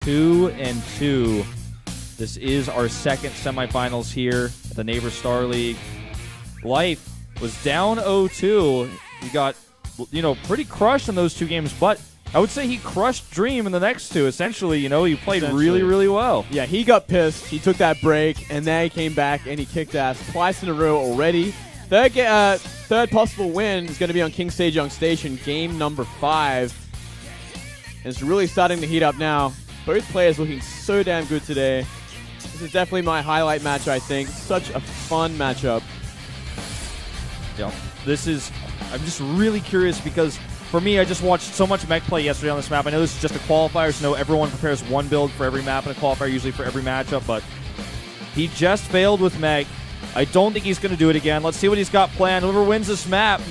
2-2. This is our second semifinals here at the Neighbor Star League. Life was down 0-2. He got, pretty crushed in those two games, but I would say he crushed Dream in the next two. Essentially, he played really, really well. Yeah, he got pissed. He took that break, and then he came back and he kicked ass twice in a row already. Third possible win is going to be on King Sejong Station, game number 5. And it's really starting to heat up now. Both players looking so damn good today. This is definitely my highlight match, I think. Such a fun matchup. Yeah, I'm just really curious because for me, I just watched so much mech play yesterday on this map. I know this is just a qualifier, so everyone prepares one build for every map and a qualifier usually for every matchup, but he just failed with mech. I don't think he's going to do it again. Let's see what he's got planned. Whoever wins this map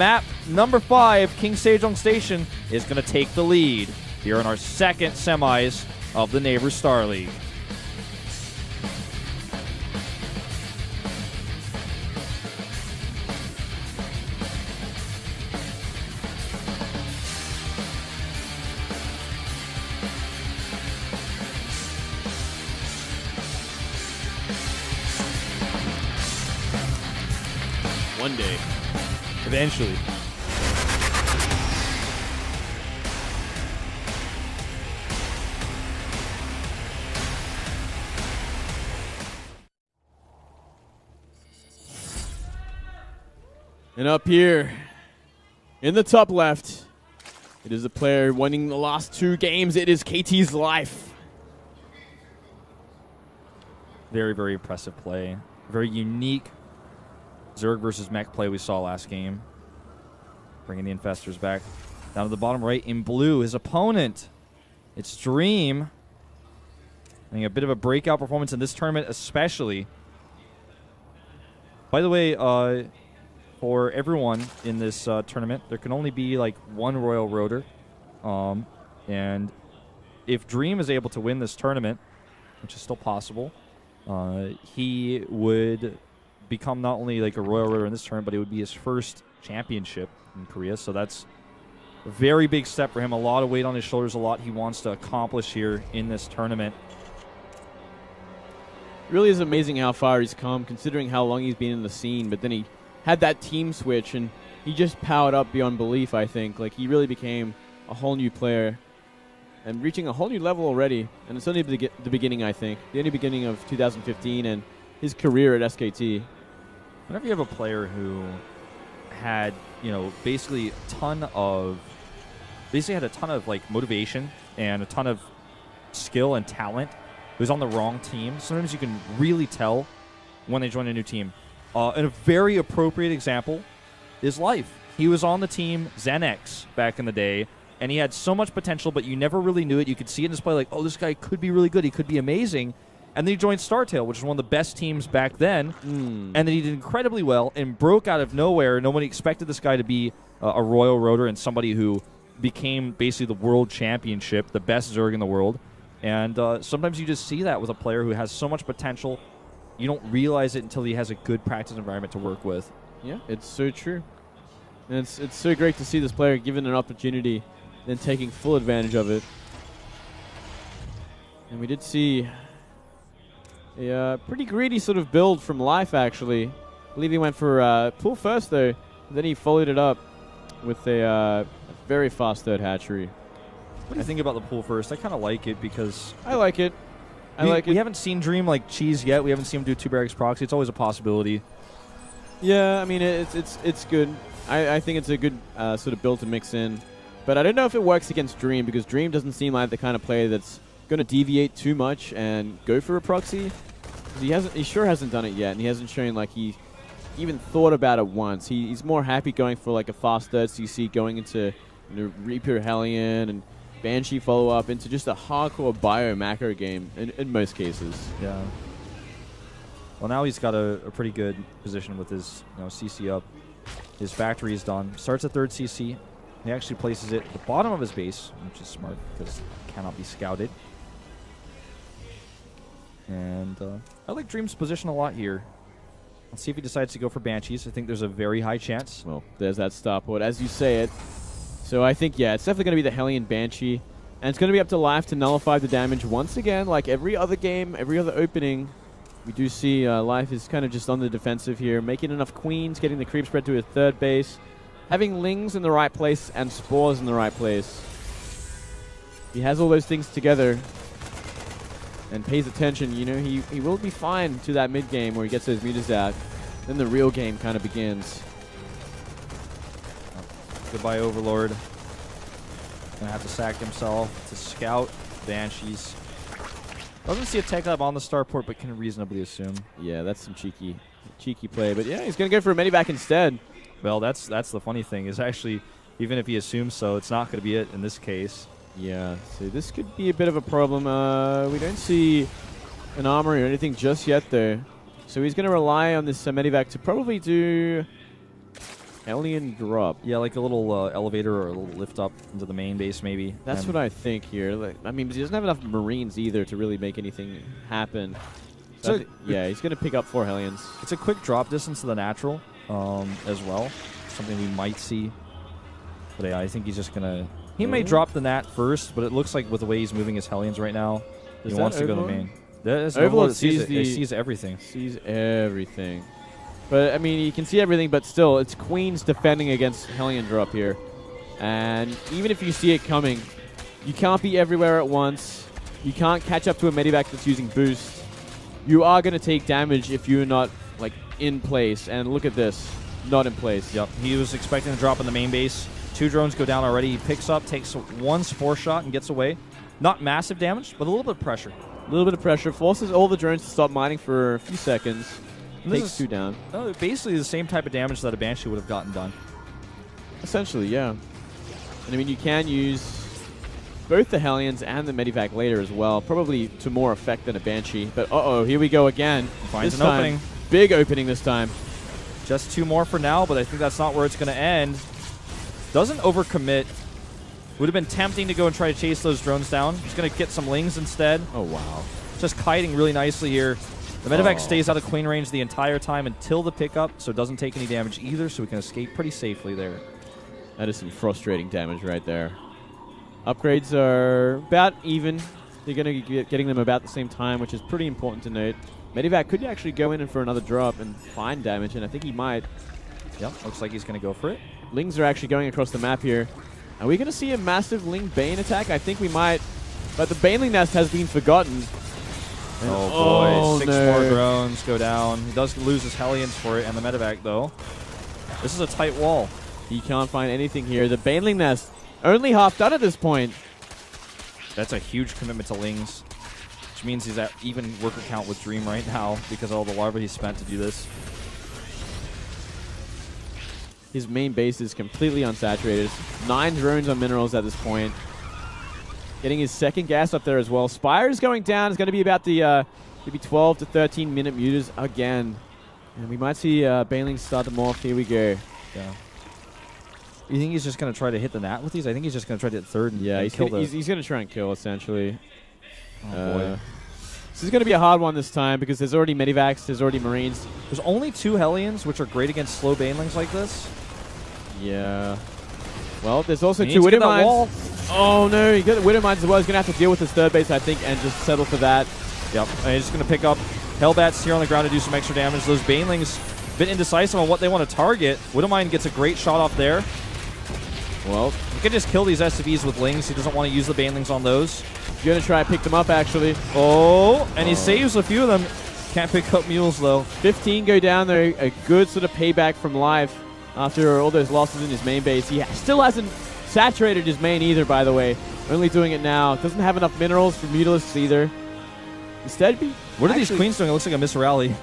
number 5, King Sejong Station, is going to take the lead here in our second semis of the Neighbor Star League. One day. Eventually. And up here, in the top left, it is the player winning the last 2 games. It is KT's Life. Very, very impressive play. Very unique Zerg versus mech play we saw last game. Bringing the Infestors back. Down to the bottom right in blue, his opponent. It's Dream. Having a bit of a breakout performance in this tournament especially. By the way, for everyone in this tournament, there can only be like one Royal Rotor. And if Dream is able to win this tournament, which is still possible, he would become not only like a Royal Rotor in this tournament, but it would be his first championship in Korea. So that's a very big step for him. A lot of weight on his shoulders, a lot he wants to accomplish here in this tournament. Really is amazing how far he's come, considering how long he's been in the scene. But then he had that team switch, and he just powered up beyond belief, I think. Like, he really became a whole new player and reaching a whole new level already. And it's only the beginning, I think. The only beginning of 2015 and his career at SKT. Whenever you have a player who had, basically had a ton of like motivation and a ton of skill and talent, who's on the wrong team, sometimes you can really tell when they join a new team. And a very appropriate example is Life. He was on the team Xenex back in the day, and he had so much potential, but you never really knew it. You could see it in his play like, oh, this guy could be really good. He could be amazing. And then he joined StarTale, which was one of the best teams back then. And then he did incredibly well and broke out of nowhere. Nobody expected this guy to be a Royal Rotor and somebody who became basically the world championship, the best Zerg in the world. And sometimes you just see that with a player who has so much potential. You don't realize it until he has a good practice environment to work with. Yeah, it's so true. And it's so great to see this player given an opportunity, then taking full advantage of it. And we did see a pretty greedy sort of build from Life, actually. I believe he went for pool first, though. Then he followed it up with a very fast third hatchery. What do you think about the pool first? I kind of like it because... I like it. We haven't seen Dream like cheese yet. We haven't seen him do 2 barracks proxy. It's always a possibility. Yeah, I mean, it's good. I think it's a good sort of build to mix in. But I don't know if it works against Dream, because Dream doesn't seem like the kind of player that's going to deviate too much and go for a proxy. He sure hasn't done it yet, and he hasn't shown like he even thought about it once. He's more happy going for like a fast third CC, going into Reaper Hellion and Banshee follow-up into just a hardcore bio-macro game in most cases. Yeah. Well, now he's got a pretty good position with his CC up. His factory is done. Starts at 3rd CC. He actually places it at the bottom of his base, which is smart because it cannot be scouted. And I like Dream's position a lot here. Let's see if he decides to go for Banshees. I think there's a very high chance. Well, there's that starport, as you say it. So I think, yeah, it's definitely going to be the Hellion Banshee. And it's going to be up to Life to nullify the damage once again. Like every other game, every other opening, we do see Life is kind of just on the defensive here, making enough queens, getting the creep spread to his third base, having Lings in the right place and Spores in the right place. He has all those things together and pays attention, you know, he will be fine to that mid game where he gets those meters out. Then the real game kind of begins. Goodbye, Overlord. Gonna have to sack himself to scout Banshees. Doesn't see a tech lab on the starport, but can reasonably assume. Yeah, that's some cheeky play. But yeah, he's gonna go for a medivac instead. Well, that's the funny thing is actually, even if he assumes so, it's not gonna be it in this case. Yeah, so this could be a bit of a problem. We don't see an armory or anything just yet, though. So he's going to rely on this medivac to probably do Alien drop. Yeah, like a little elevator or a little lift up into the main base, maybe. That's what I think here. Like, I mean, he doesn't have enough Marines either to really make anything happen. So yeah, he's going to pick up 4 Hellions. It's a quick drop distance to the natural as well. Something we might see. But yeah, I think he's just going to... He may drop the Nat first, but it looks like with the way he's moving his Hellions right now, he wants to go to the main. Overlord sees everything. Sees everything. But, I mean, you can see everything, but still, it's Queens defending against Hellion drop here. And even if you see it coming, you can't be everywhere at once. You can't catch up to a medivac that's using boost. You are going to take damage if you're not, like, in place. And look at this. Not in place. Yep. He was expecting to drop in the main base. 2 drones go down already. He picks up, takes 1 spore shot, and gets away. Not massive damage, but a little bit of pressure. A little bit of pressure. Forces all the drones to stop mining for a few seconds. Takes 2 down. Basically the same type of damage that a Banshee would have gotten done. Essentially, yeah. And I mean, you can use both the Hellions and the Medivac later as well. Probably to more effect than a Banshee. But uh-oh, here we go again. Finds an opening. Big opening this time. Just 2 more for now, but I think that's not where it's going to end. Doesn't overcommit. Would have been tempting to go and try to chase those drones down. He's going to get some Lings instead. Oh, wow. Just kiting really nicely here. The Medivac stays out of Queen range the entire time until the pickup, so it doesn't take any damage either, so we can escape pretty safely there. That is some frustrating damage right there. Upgrades are about even. They're going to be getting them about the same time, which is pretty important to note. Medivac could actually go in for another drop and find damage, and I think he might. Yep, looks like he's going to go for it. Lings are actually going across the map here. Are we going to see a massive Ling Bane attack? I think we might. But the Baneling Nest has been forgotten. Oh boy, 6 more drones go down. He does lose his Hellions for it, and the Medivac, though. This is a tight wall. He can't find anything here. The Baneling Nest, only half done at this point. That's a huge commitment to Lings, which means he's at even worker count with Dream right now because of all the larvae he spent to do this. His main base is completely unsaturated. 9 drones on minerals at this point. Getting his second gas up there as well. Spire is going down. It's going to be about the maybe 12 to 13 minute mutas again. And we might see Baneling start to morph. Here we go. Yeah. You think he's just going to try to hit the Nat with these? I think he's just going to try to hit third and yeah, kill he's going to try and kill, essentially. Oh, boy. This is going to be a hard one this time because there's already Medivacs, there's already Marines. There's only 2 Hellions, which are great against slow Banelings like this. Yeah. Well, there's also 2 Widow Mines. Oh, no. He got the Widow Mines as well. He's going to have to deal with his third base, I think, and just settle for that. Yep. And he's just going to pick up Hellbats here on the ground to do some extra damage. Those Banelings a bit indecisive on what they want to target. Widowmine gets a great shot off there. Well, he can just kill these SCVs with Lings. He doesn't want to use the Banelings on those. He's going to try to pick them up, actually. Oh, and he saves a few of them. Can't pick up mules, though. 15 go down there. A good sort of payback from Life after all those losses in his main base. He still hasn't saturated his main either, by the way. Only doing it now. Doesn't have enough minerals for Mutalisks either. Instead, what are these Queens doing? It looks like a miss rally.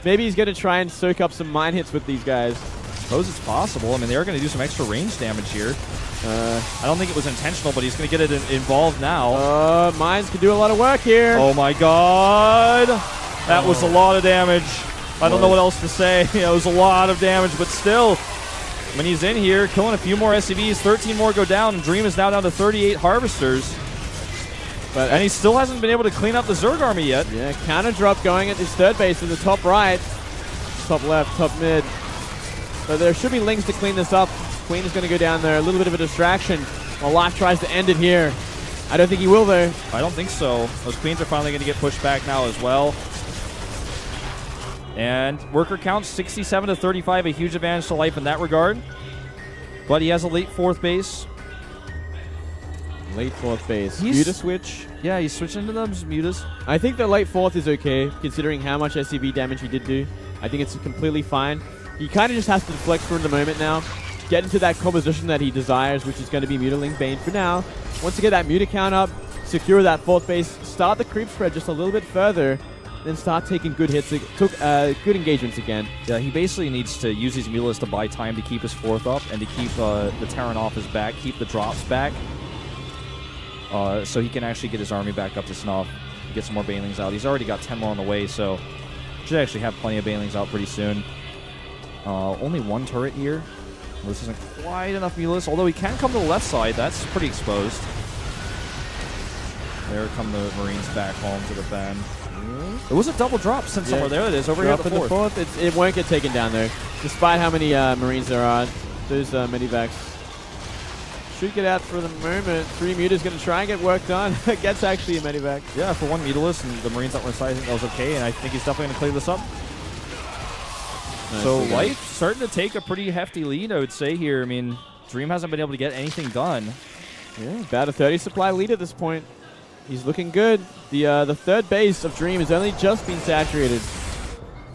Maybe he's going to try and soak up some mine hits with these guys. I suppose it's possible. I mean, they are going to do some extra range damage here. I don't think it was intentional, but he's going to get it involved now. Mines can do a lot of work here. Oh, my God. That was a lot of damage. I don't know what else to say. It was a lot of damage, but still, when he's in here, killing a few more SCVs, 13 more go down, and Dream is now down to 38 Harvesters. And he still hasn't been able to clean up the Zerg army yet. Yeah, counter drop going at his third base in the top right, top left, top mid. But there should be Lings to clean this up. Queen is going to go down there. A little bit of a distraction. Well, Life tries to end it here. I don't think he will, though. I don't think so. Those queens are finally going to get pushed back now as well. And worker count 67 to 35, a huge advantage to Life in that regard. But he has a late 4th base. Late 4th base. Muta switch. Yeah, he's switching to those mutas. I think the late 4th is okay, considering how much SCV damage he did do. I think it's completely fine. He kind of just has to deflect for the moment now. Get into that composition that he desires, which is going to be Mutaling Bane for now. Once you get that Muta count up, secure that 4th base, start the creep spread just a little bit further, then start taking good hits, good engagements again. Yeah, he basically needs to use these Mutilas to buy time to keep his 4th up and to keep the Terran off his back, keep the drops back. So he can actually get his army back up to snuff, get some more Banelings out. He's already got 10 more on the way, so should actually have plenty of Banelings out pretty soon. Only 1 turret here. Well, this isn't quite enough Mutilas, although he can come to the left side. That's pretty exposed. There come the Marines back home to defend. It was a double drop since somewhere. There it is, over here at the 4th. It won't get taken down there, despite how many Marines there are. Those medivacs should get out for the moment. 3 Muta's going to try and get work done. Gets actually a medivac. Yeah, for 1 Mutalist and the Marines that were inside, I think that was okay, and I think he's definitely going to clear this up. Nice. So Life starting to take a pretty hefty lead, I would say, here. I mean, Dream hasn't been able to get anything done. Yeah, about a 30 supply lead at this point. He's looking good. The 3rd base of Dream has only just been saturated.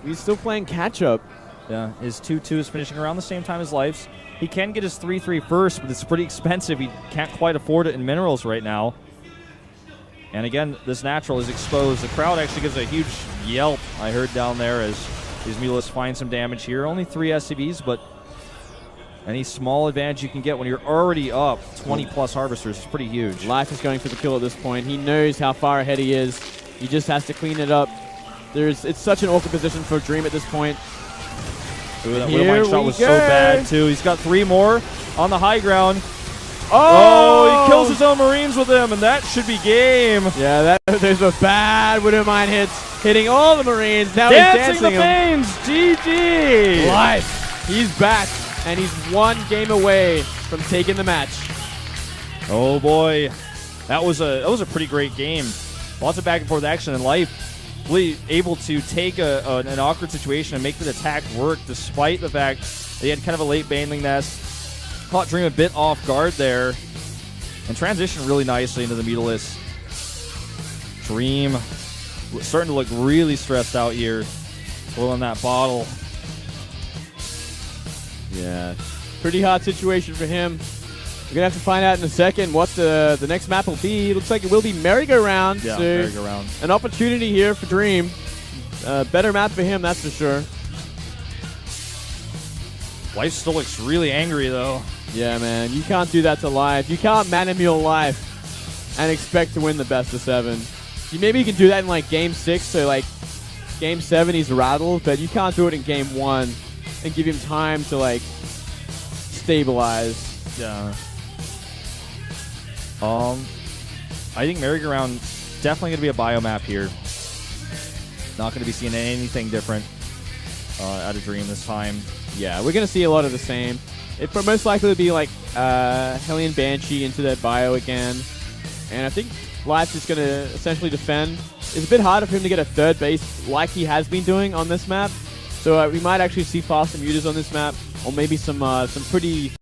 He's still playing catch-up. Yeah, his 2-2 is finishing around the ssame time as Life's. He can get his 3-3 first, but it's pretty expensive. He can't quite afford it in minerals right now. And again, this natural is exposed. The crowd actually gives a huge yelp, I heard down there, as these Mutilas find some damage here. Only 3 SCVs, but any small advantage you can get when you're already up 20-plus Harvesters is pretty huge. Life is going for the kill at this point. He knows how far ahead he is. He just has to clean it up. It's such an awkward position for Dream at this point. Ooh, that Widowmine shot was so bad, too. He's got 3 more on the high ground. Oh, he kills his own Marines with them, and that should be game. Yeah, there's a bad Widowmine hits, hitting all the Marines. Now dancing he's dancing the Banes. GG. Life. He's back, and he's 1 game away from taking the match. Oh, boy. That was a pretty great game. Lots of back and forth action in Life. Really able to take an awkward situation and make the attack work despite the fact that he had kind of a late Baneling nest. Caught Dream a bit off guard there and transitioned really nicely into the Mutalis. Dream starting to look really stressed out here, pulling that bottle. Yeah, pretty hot situation for him. We're going to have to find out in a second what the next map will be. Looks like it will be Merry-Go-Round. Yeah, so Merry-Go-Round. An opportunity here for Dream. Better map for him, that's for sure. Life still looks really angry, though. Yeah, man. You can't do that to Life. You can't Manamule Life and expect to win the best of 7. Maybe you can do that in, like, Game 6, so, like, Game 7 he's rattled, but you can't do it in Game 1 and give him time to, like, stabilize. Yeah. I think Merry-Go-Round definitely going to be a biomap here. Not going to be seeing anything different out of Dream this time. Yeah, we're going to see a lot of the same. It most likely to be like Hellion Banshee into that bio again. And I think Life is going to essentially defend. It's a bit harder for him to get a 3rd base like he has been doing on this map. So we might actually see faster Mutas on this map, or maybe some pretty